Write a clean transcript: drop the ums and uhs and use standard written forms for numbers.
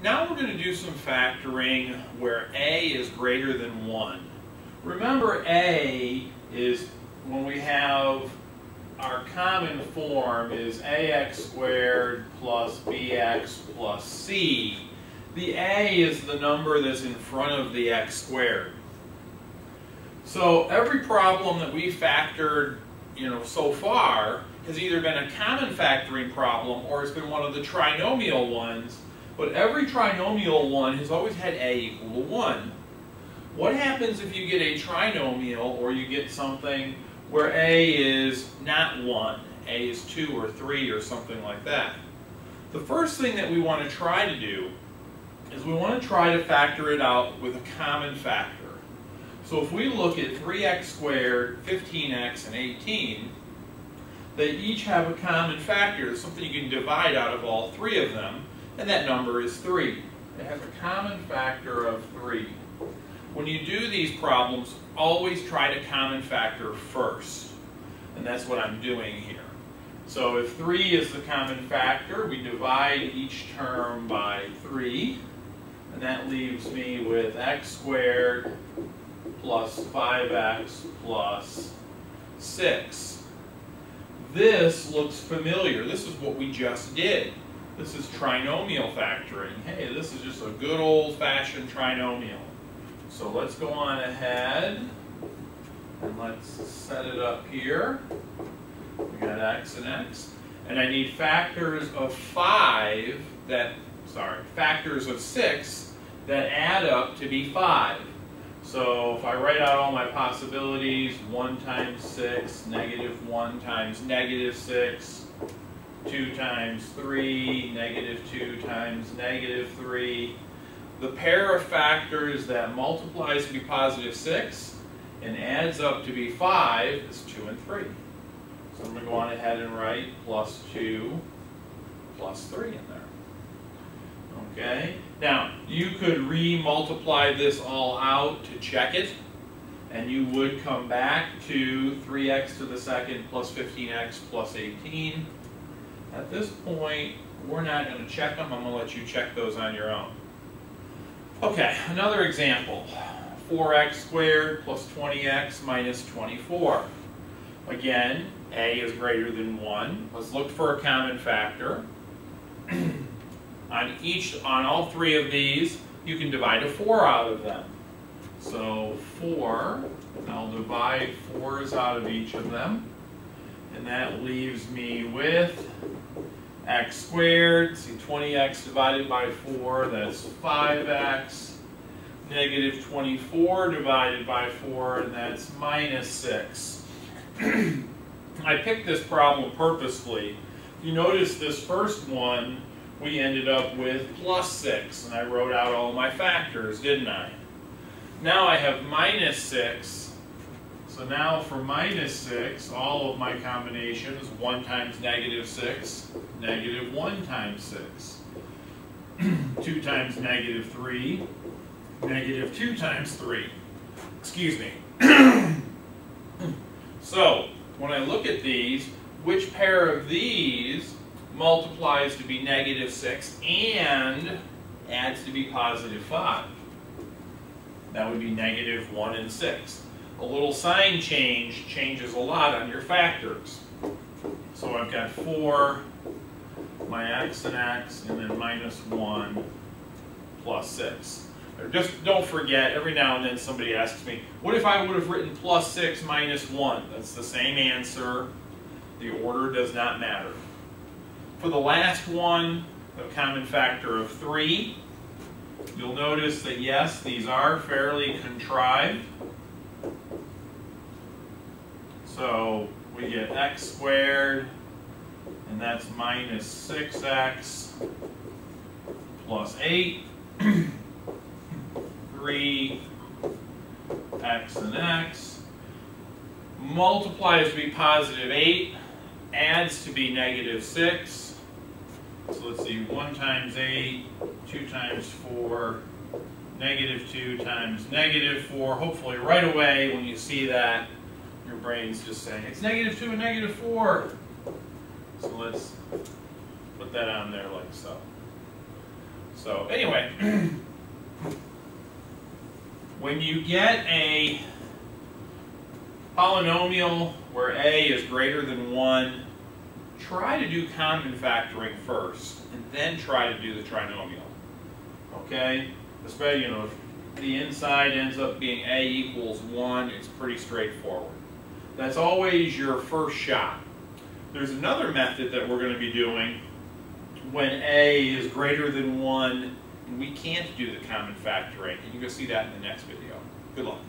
Now we're going to do some factoring where a is greater than 1. Remember, a is when we have our common form is ax squared plus bx plus c. The a is the number that's in front of the x squared. So every problem that we factored, so far has either been a common factoring problem or it's been one of the trinomial ones. But every trinomial one has always had a equal to 1. What happens if you get a trinomial or you get something where a is not 1, a is 2 or 3 or something like that? The first thing that we want to try to do is we want to try to factor it out with a common factor. So if we look at 3x squared, 15x, and 18, they each have a common factor, something you can divide out of all three of them, and that number is 3. It has a common factor of 3. When you do these problems, always try to common factor first. And that's what I'm doing here. So if 3 is the common factor, we divide each term by 3. And that leaves me with x squared plus 5x plus 6. This looks familiar. This is what we just did. This is trinomial factoring. Hey, this is just a good old-fashioned trinomial. So let's go on ahead and let's set it up here. We got x and x. And I need factors of 6 that add up to be 5. So if I write out all my possibilities, 1 times 6, negative 1 times negative 6, 2 times 3, negative 2 times negative 3. The pair of factors that multiplies to be positive 6 and adds up to be 5 is 2 and 3. So I'm going to go on ahead and write plus 2 plus 3 in there. Okay? Now, you could re-multiply this all out to check it, and you would come back to 3x to the second plus 15x plus 18. At this point, we're not going to check them. I'm going to let you check those on your own. Okay, another example. 4x squared plus 20x minus 24. Again, a is greater than 1. Let's look for a common factor. On all three of these, you can divide a 4 out of them. So 4, I'll divide 4's out of each of them. And that leaves me with x squared. See, 20x divided by 4, that's 5x. Negative 24 divided by 4, and that's minus 6. I picked this problem purposefully. You notice this first one, we ended up with plus 6, and I wrote out all my factors, didn't I? Now I have minus 6. So now for minus 6, all of my combinations, 1 times negative 6, negative 1 times 6. 2 times negative 3, negative 2 times 3. Excuse me. So, when I look at these, which pair of these multiplies to be negative 6 and adds to be positive 5? That would be negative 1 and 6. A little sign change changes a lot on your factors. So I've got 4, my x and x, and then minus 1 plus 6. Just don't forget, every now and then somebody asks me, what if I would have written plus 6 minus 1? That's the same answer. The order does not matter. For the last one, a common factor of 3, you'll notice that yes, these are fairly contrived. So we get x squared, and that's minus 6x plus 8. 3, x and x. Multiplies to be positive 8, adds to be negative 6. So let's see, 1 times 8, 2 times 4, negative 2 times negative 4. Hopefully right away when you see that, your brain's just saying, it's negative 2 and negative 4. So let's put that on there like so. So anyway, when you get a polynomial where a is greater than 1, try to do common factoring first, and then try to do the trinomial. Okay? Especially, if the inside ends up being a equals 1, it's pretty straightforward. That's always your first shot. There's another method that we're going to be doing when a is greater than 1, and we can't do the common factoring, and you're going to see that in the next video. Good luck.